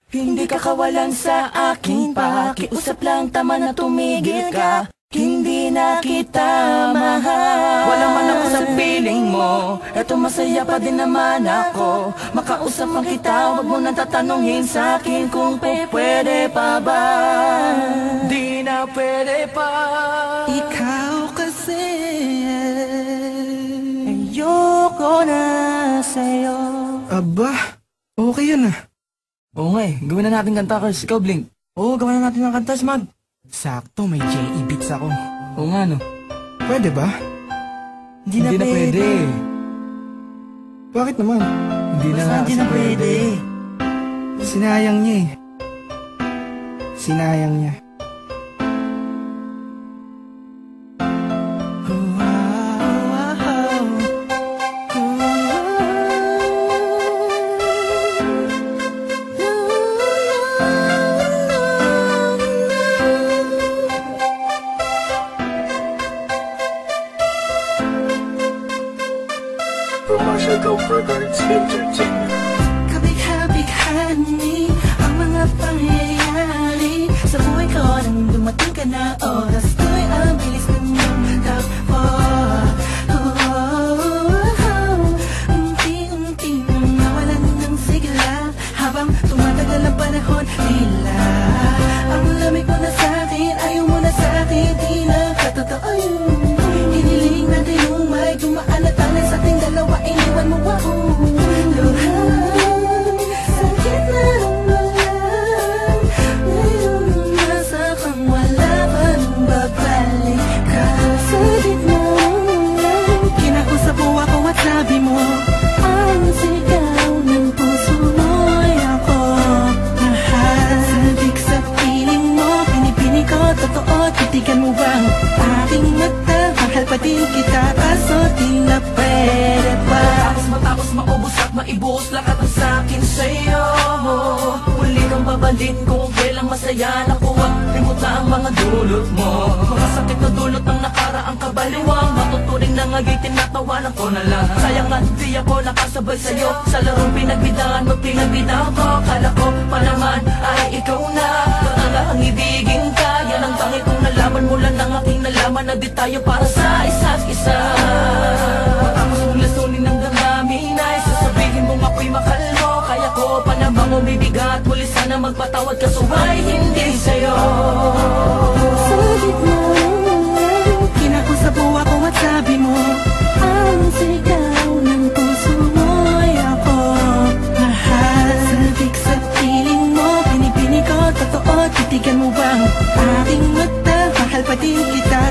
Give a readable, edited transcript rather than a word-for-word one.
Hindi ka kawalan sa aking pakiusap lang, tama na tumigil ka. Hindi na kita mahal. Wala man ako sa piling mo, eto masaya pa din naman ako. Makausap man kita, wag mo nang tatanungin sa akin kung pwede pa ba. Di na pwede pa. Ikaw kasi ayoko na sa'yo. Aba, okay yun ah. Oo nga gawin na natin kanta, Kars. Ikaw, Blink. Oo, gawin na natin ng kanta, Smag. Sakto, may J.E. beats ako. Oo nga, no? Pwede ba? Hindi na pwede. Bakit naman? Hindi na pwede. Sinayang niya eh. Sinayang niya. Kabig-habig-hani ang mga pangyayari sa buhay ko nang dumating ka na. Oras ko'y ang bilis ng takbo. Unti-unti nang nawalan ng sigla habang tumatagal ang panahon. Tila ang lamig mo na sa'kin, ayaw mo na sa'kin, di na katotoo yun. Hiniling natin yung may dumaan na tanay sa ating dalawa, iniwan mo ako. Sakit na ang walang, ngayon nasa kang wala pa nang babalik ka. Sa gitna ng kinausap mo ako at sabi mo, ang sigaw ng puso mo'y ako mahal. Sabik sa piling mo, pinipini ko, totoo, titigan mo bang aking mata? Mahal pa din kita, kaso di na pwede pa. Matapos maubos at maibuhos lahat ng sa'kin sa'yo. Muli kang babalik kung kailang masaya. Nakuha, limutan ang mga dulot mo. Mga sakit na dulot ng nakaraang kabaliwang. Matuturing na nga'y tinatawanan ko na lang. Sayang nga di ako nakasabay sa'yo sa larong pinagbidaan mo, pinagbidaan ko. Kala ko pa naman ay ikaw na patanga ang ibigin ka. Yan ang tangi kong nalaman mula ng aking nalaman na di tayo para sa isa't isa. Matapos mong lasunin ng damdamin ay sasabihin mong ako'y mahal mo. Kaya ko pa namang umibigat, muli sana magpatawad ka, suway hindi sa'yo. Sa gitna ng kinakusap mo ako at sabi mo, ang sigaw ng puso mo'y ako mahal. Sabik sa piling mo, pinipini ko, totoo, titigan mo bang aking mata? Mahal pa din kita.